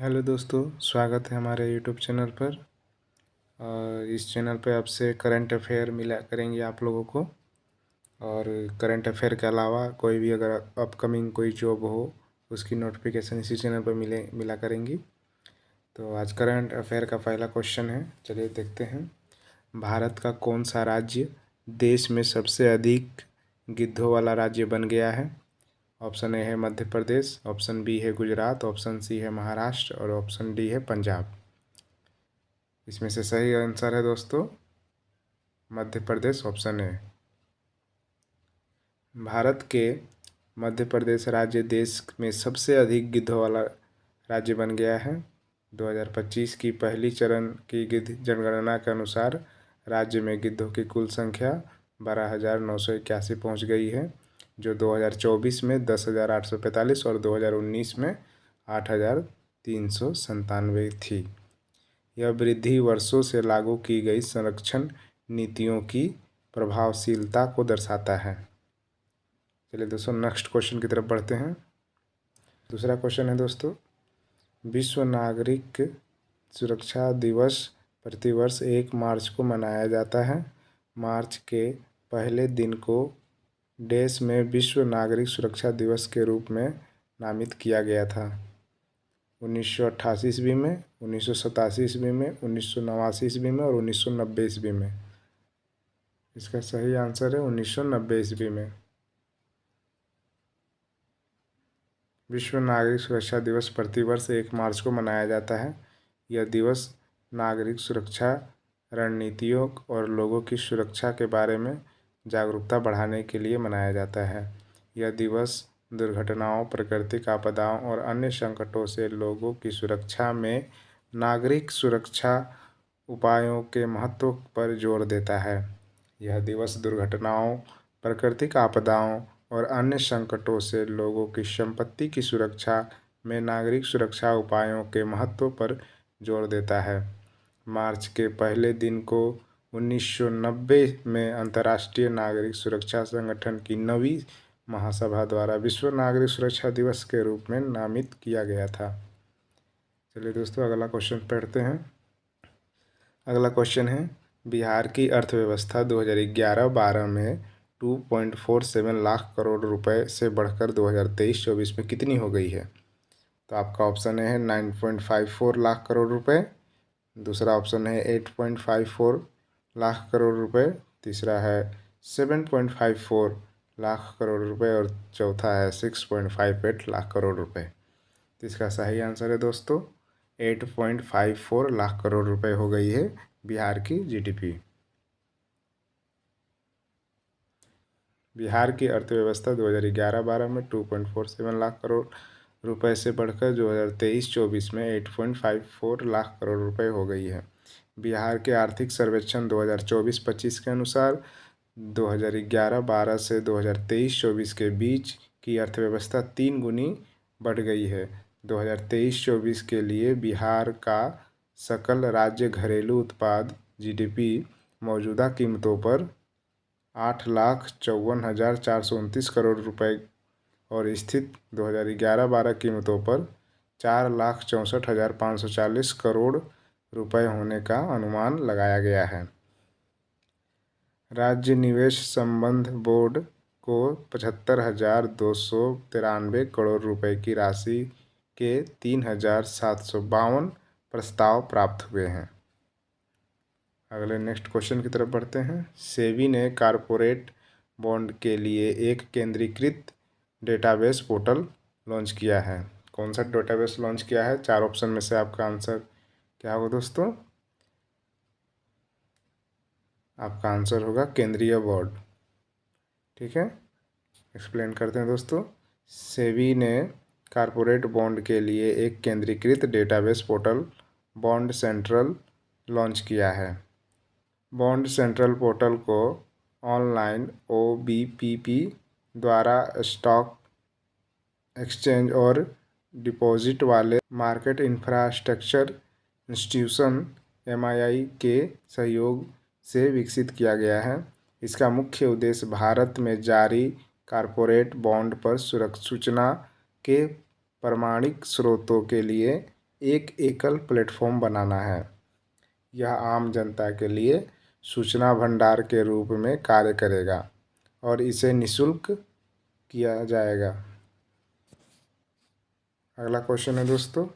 Hello दोस्तों, स्वागत है हमारे यूट्यूब चैनल पर। और इस चैनल पर आपसे करंट अफेयर मिला करेंगे आप लोगों को। और करंट अफेयर के अलावा कोई भी अगर अपकमिंग कोई जॉब हो उसकी नोटिफिकेशन इसी चैनल पर मिला करेंगी। तो आज करंट अफेयर का पहला क्वेश्चन है, चलिए देखते हैं। भारत का कौन सा राज्य देश में सबसे अधिक गिद्धों वाला राज्य बन गया है? ऑप्शन ए है मध्य प्रदेश, ऑप्शन बी है गुजरात, ऑप्शन सी है महाराष्ट्र और ऑप्शन डी है पंजाब। इसमें से सही आंसर है दोस्तों मध्य प्रदेश, ऑप्शन ए। भारत के मध्य प्रदेश राज्य देश में सबसे अधिक गिद्धों वाला राज्य बन गया है। 2025 की पहली चरण की गिद्ध जनगणना के अनुसार राज्य में गिद्धों की कुल संख्या 12,981 पहुंच गई है, जो 2024 में 10,845 और 2019 में 8,397 थी। यह वृद्धि वर्षों से लागू की गई संरक्षण नीतियों की प्रभावशीलता को दर्शाता है। चलिए दोस्तों नेक्स्ट क्वेश्चन की तरफ बढ़ते हैं। दूसरा क्वेश्चन है दोस्तों, विश्व नागरिक सुरक्षा दिवस प्रतिवर्ष 1 मार्च को मनाया जाता है। मार्च के पहले दिन को देश में विश्व नागरिक सुरक्षा दिवस के रूप में नामित किया गया था। 1988 ईस्वी में, 1987 ईस्वी में, 1989 ईस्वी में और 1990 ईस्वी में। इसका सही आंसर है 1990 ईस्वी में। विश्व नागरिक सुरक्षा दिवस प्रतिवर्ष 1 मार्च को मनाया जाता है। यह दिवस नागरिक सुरक्षा रणनीतियों और लोगों की सुरक्षा के बारे में जागरूकता बढ़ाने के लिए मनाया जाता है। यह दिवस दुर्घटनाओं, प्राकृतिक आपदाओं और अन्य संकटों से लोगों की सुरक्षा में नागरिक सुरक्षा उपायों के महत्व पर जोर देता है। यह दिवस दुर्घटनाओं, प्राकृतिक आपदाओं और अन्य संकटों से लोगों की संपत्ति की सुरक्षा में नागरिक सुरक्षा उपायों के महत्व पर जोर देता है। मार्च के पहले दिन को 1990 में अंतर्राष्ट्रीय नागरिक सुरक्षा संगठन की 9वीं महासभा द्वारा विश्व नागरिक सुरक्षा दिवस के रूप में नामित किया गया था। चलिए दोस्तों अगला क्वेश्चन पढ़ते हैं। अगला क्वेश्चन है, बिहार की अर्थव्यवस्था 2011-12 में 2.47 लाख करोड़ रुपए से बढ़कर 2023-24 में कितनी हो गई है? तो आपका ऑप्शन है 9.54 लाख करोड़ रुपए, दूसरा ऑप्शन है 8.54 लाख करोड़ रुपए, तीसरा है 7.54 लाख करोड़ रुपए और चौथा है 6.58 लाख करोड़ रुपए। तो इसका सही आंसर है दोस्तों 8.54 लाख करोड़ रुपए हो गई है बिहार की जीडीपी। बिहार की अर्थव्यवस्था 2011-12 में 2.47 लाख करोड़ रुपए से बढ़कर 2023-24 में 8.54 लाख करोड़ रुपए हो गई है। बिहार के आर्थिक सर्वेक्षण 2024-25 के अनुसार 2011-12 से 2023-24 के बीच की अर्थव्यवस्था 3 गुनी बढ़ गई है। 2023-24 के लिए बिहार का सकल राज्य घरेलू उत्पाद जीडीपी मौजूदा कीमतों पर 8,54,429 करोड़ रुपए और स्थित 2011-12 कीमतों पर 4,64,540 करोड़ रुपए होने का अनुमान लगाया गया है। राज्य निवेश संबंध बोर्ड को 75,293 करोड़ रुपए की राशि के 3,752 प्रस्ताव प्राप्त हुए हैं। अगले नेक्स्ट क्वेश्चन की तरफ बढ़ते हैं। सेबी ने कॉरपोरेट बॉन्ड के लिए एक केंद्रीकृत डेटाबेस पोर्टल लॉन्च किया है। कौन सा डेटाबेस लॉन्च किया है? 4 ऑप्शन में से आपका आंसर क्या होगा दोस्तों? आपका आंसर होगा केंद्रीय बोर्ड। ठीक है, एक्सप्लेन करते हैं दोस्तों। सेबी ने कॉरपोरेट बॉन्ड के लिए एक केंद्रीकृत database portal bond central launch किया है। बॉन्ड सेंट्रल पोर्टल को ऑनलाइन OBPP द्वारा स्टॉक एक्सचेंज और डिपॉजिट वाले मार्केट इंफ्रास्ट्रक्चर इंस्टीट्यूशन MII के सहयोग से विकसित किया गया है। इसका मुख्य उद्देश्य भारत में जारी कॉरपोरेट बॉन्ड पर सूचना के प्रामाणिक स्रोतों के लिए एक एकल प्लेटफॉर्म बनाना है। यह आम जनता के लिए सूचना भंडार के रूप में कार्य करेगा और इसे निःशुल्क किया जाएगा। अगला क्वेश्चन है दोस्तों,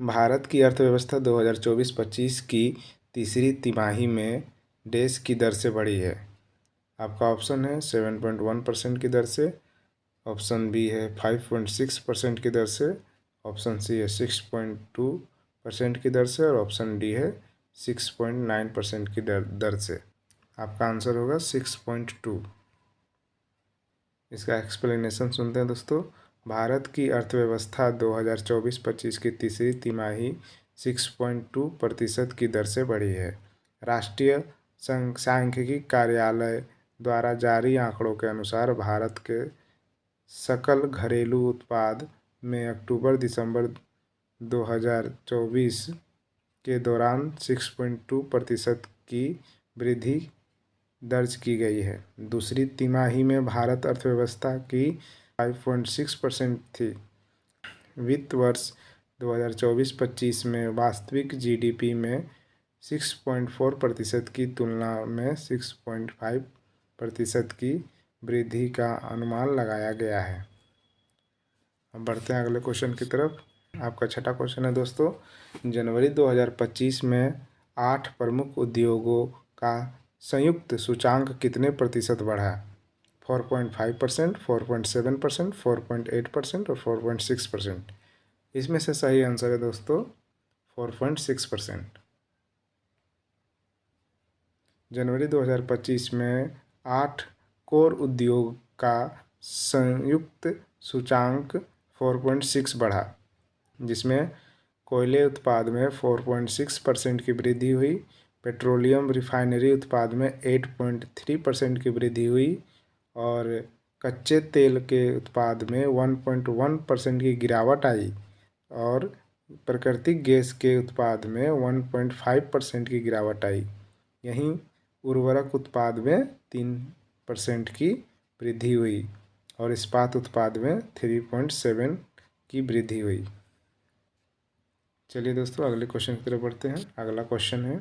भारत की अर्थव्यवस्था 2024-25 की तीसरी तिमाही में देश की दर से बढ़ी है। आपका ऑप्शन है 7.1% की दर से, ऑप्शन बी है 5.6% की दर से, ऑप्शन सी है 6.2% की दर से और ऑप्शन डी है 6.9% की दर से। आपका आंसर होगा 6.2। इसका एक्सप्लेनेशन सुनते हैं दोस्तों। भारत की अर्थव्यवस्था 2024-25 की तीसरी तिमाही 6.2% की दर से बढ़ी है। राष्ट्रीय सांख्यिकी कार्यालय द्वारा जारी आंकड़ों के अनुसार भारत के सकल घरेलू उत्पाद में अक्टूबर-दिसंबर 2024 के दौरान 6.2% की वृद्धि दर्ज की गई है। दूसरी तिमाही में भारत अर्थव्यवस्था की 5.6% थी। वित्त वर्ष 2024-25 में वास्तविक जीडीपी में 6.4% की तुलना में 6.5% की वृद्धि का अनुमान लगाया गया है। अब बढ़ते हैं अगले क्वेश्चन की तरफ। आपका छठा क्वेश्चन है दोस्तों, जनवरी 2025 में 8 प्रमुख उद्योगों का संयुक्त सूचांक कितने प्रतिशत बढ़ा? 4.5%, 4.7%, 4.8% और 4.6%। इसमें से सही आंसर है दोस्तों 4.6%। जनवरी 2025 में 8 कोर उद्योग का संयुक्त सूचांक 4.6 बढ़ा, जिसमें कोयले उत्पाद में 4.6% की वृद्धि हुई, पेट्रोलियम रिफाइनरी उत्पाद में 8.3% की वृद्धि हुई और कच्चे तेल के उत्पाद में 1.1% की गिरावट आई और प्राकृतिक गैस के उत्पाद में 1.5% की गिरावट आई। यहीं उर्वरक उत्पाद में 3% की वृद्धि हुई और इस्पात उत्पाद में 3.7 की वृद्धि हुई। चलिए दोस्तों अगले क्वेश्चन की तरफ बढ़ते हैं। अगला क्वेश्चन है,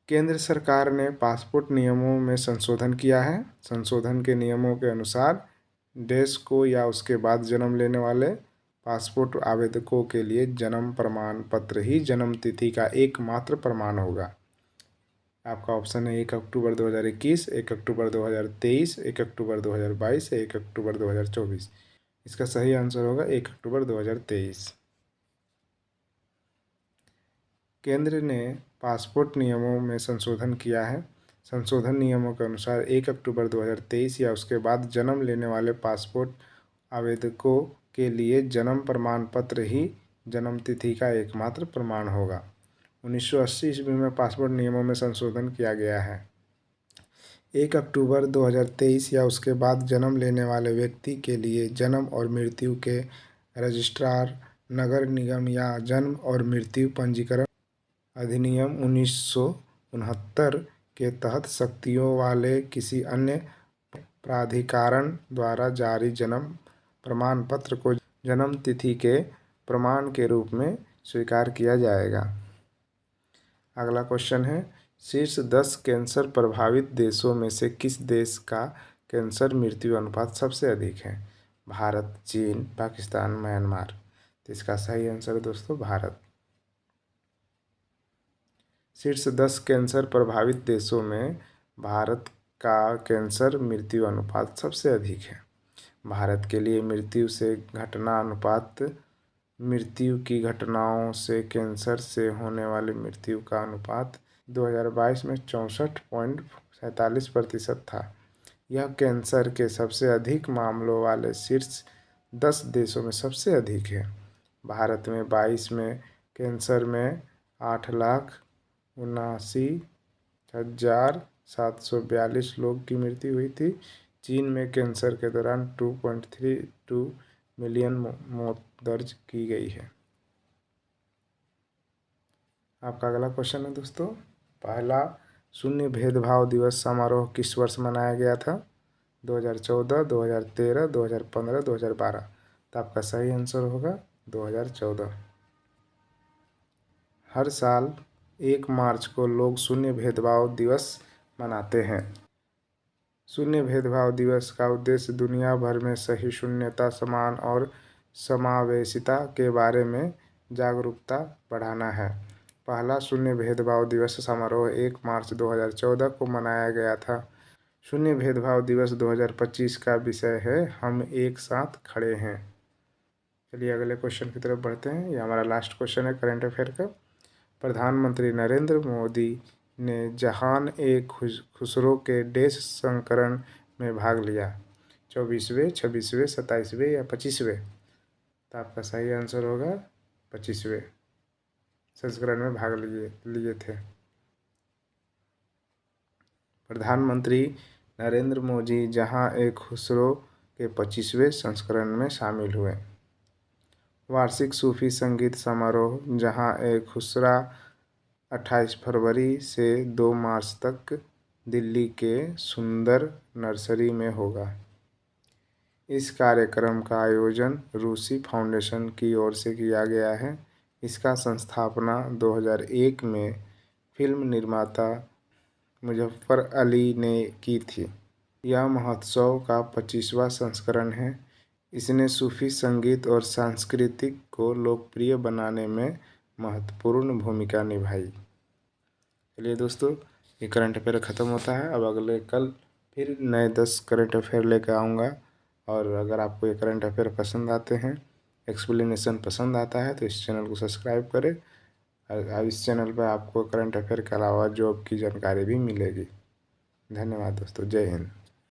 केंद्र सरकार ने पासपोर्ट नियमों में संशोधन किया है। संशोधन के नियमों के अनुसार देश को या उसके बाद जन्म लेने वाले पासपोर्ट आवेदकों के लिए जन्म प्रमाण पत्र ही जन्म तिथि का एकमात्र प्रमाण होगा। आपका ऑप्शन है 1 अक्टूबर 2021, 1 अक्टूबर 2023, 1 अक्टूबर 2022, 1 अक्टूबर 2024। इसका सही आंसर होगा 1 अक्टूबर 2023। केंद्र ने पासपोर्ट नियमों में संशोधन किया है। संशोधन नियमों के अनुसार 1 अक्टूबर 2023 या उसके बाद जन्म लेने वाले पासपोर्ट आवेदकों के लिए जन्म प्रमाण पत्र ही जन्म तिथि का एकमात्र प्रमाण होगा। 1980 ईस्वी में पासपोर्ट नियमों में संशोधन किया गया है। 1 अक्टूबर 2023 या उसके बाद जन्म लेने वाले व्यक्ति के लिए जन्म और मृत्यु के रजिस्ट्रार, नगर निगम या जन्म और मृत्यु पंजीकरण अधिनियम 1969 के तहत शक्तियों वाले किसी अन्य प्राधिकरण द्वारा जारी जन्म प्रमाण पत्र को जन्म तिथि के प्रमाण के रूप में स्वीकार किया जाएगा। अगला क्वेश्चन है, शीर्ष 10 कैंसर प्रभावित देशों में से किस देश का कैंसर मृत्यु अनुपात सबसे अधिक है? भारत, चीन, पाकिस्तान, म्यांमार। तो इसका सही आंसर है दोस्तों भारत। शीर्ष 10 कैंसर प्रभावित देशों में भारत का कैंसर मृत्यु अनुपात सबसे अधिक है। भारत के लिए मृत्यु से घटना अनुपात, मृत्यु की घटनाओं से कैंसर से होने वाली मृत्यु का अनुपात 2022 में 64.47% था। यह कैंसर के सबसे अधिक मामलों वाले शीर्ष 10 देशों में सबसे अधिक है। भारत में 22 में कैंसर में 8,79,742 लोग की मृत्यु हुई थी। चीन में कैंसर के दौरान 2.32 मिलियन मौत दर्ज की गई है। आपका अगला क्वेश्चन है दोस्तों, पहला शून्य भेदभाव दिवस समारोह किस वर्ष मनाया गया था? 2014, 2013, 2015, 2012। तो आपका सही आंसर होगा 2014। हर साल 1 मार्च को लोग शून्य भेदभाव दिवस मनाते हैं। शून्य भेदभाव दिवस का उद्देश्य दुनिया भर में सही शून्यता, समान और समावेशिता के बारे में जागरूकता बढ़ाना है। पहला शून्य भेदभाव दिवस समारोह 1 मार्च 2014 को मनाया गया था। शून्य भेदभाव दिवस 2025 का विषय है हम एक साथ खड़े हैं। चलिए अगले क्वेश्चन की तरफ बढ़ते हैं। ये हमारा लास्ट क्वेश्चन है करंट अफेयर का। प्रधानमंत्री नरेंद्र मोदी ने जहान ए खुसरो के देश संस्करण में भाग लिया। 24वें, 26वें, 27वें या 25वें? तो आपका सही आंसर होगा 25वें संस्करण में भाग लिए थे। प्रधानमंत्री नरेंद्र मोदी जहां ए खुसरो के 25वें संस्करण में शामिल हुए। वार्षिक सूफी संगीत समारोह जहां ए खुसरा 28 फरवरी से 2 मार्च तक दिल्ली के सुंदर नर्सरी में होगा। इस कार्यक्रम का आयोजन रूसी फाउंडेशन की ओर से किया गया है। इसका संस्थापना 2001 में फिल्म निर्माता मुजफ्फर अली ने की थी। यह महोत्सव का 25वां संस्करण है। इसने सूफी संगीत और सांस्कृतिक को लोकप्रिय बनाने में महत्वपूर्ण भूमिका निभाई। चलिए दोस्तों, ये करंट अफेयर ख़त्म होता है। अब अगले कल फिर नए 10 करंट अफेयर लेकर आऊँगा। और अगर आपको ये करंट अफेयर पसंद आते हैं, एक्सप्लेनेशन पसंद आता है, तो इस चैनल को सब्सक्राइब करें। और इस चैनल पर आपको करंट अफेयर के अलावा जॉब की जानकारी भी मिलेगी। धन्यवाद दोस्तों, जय हिंद।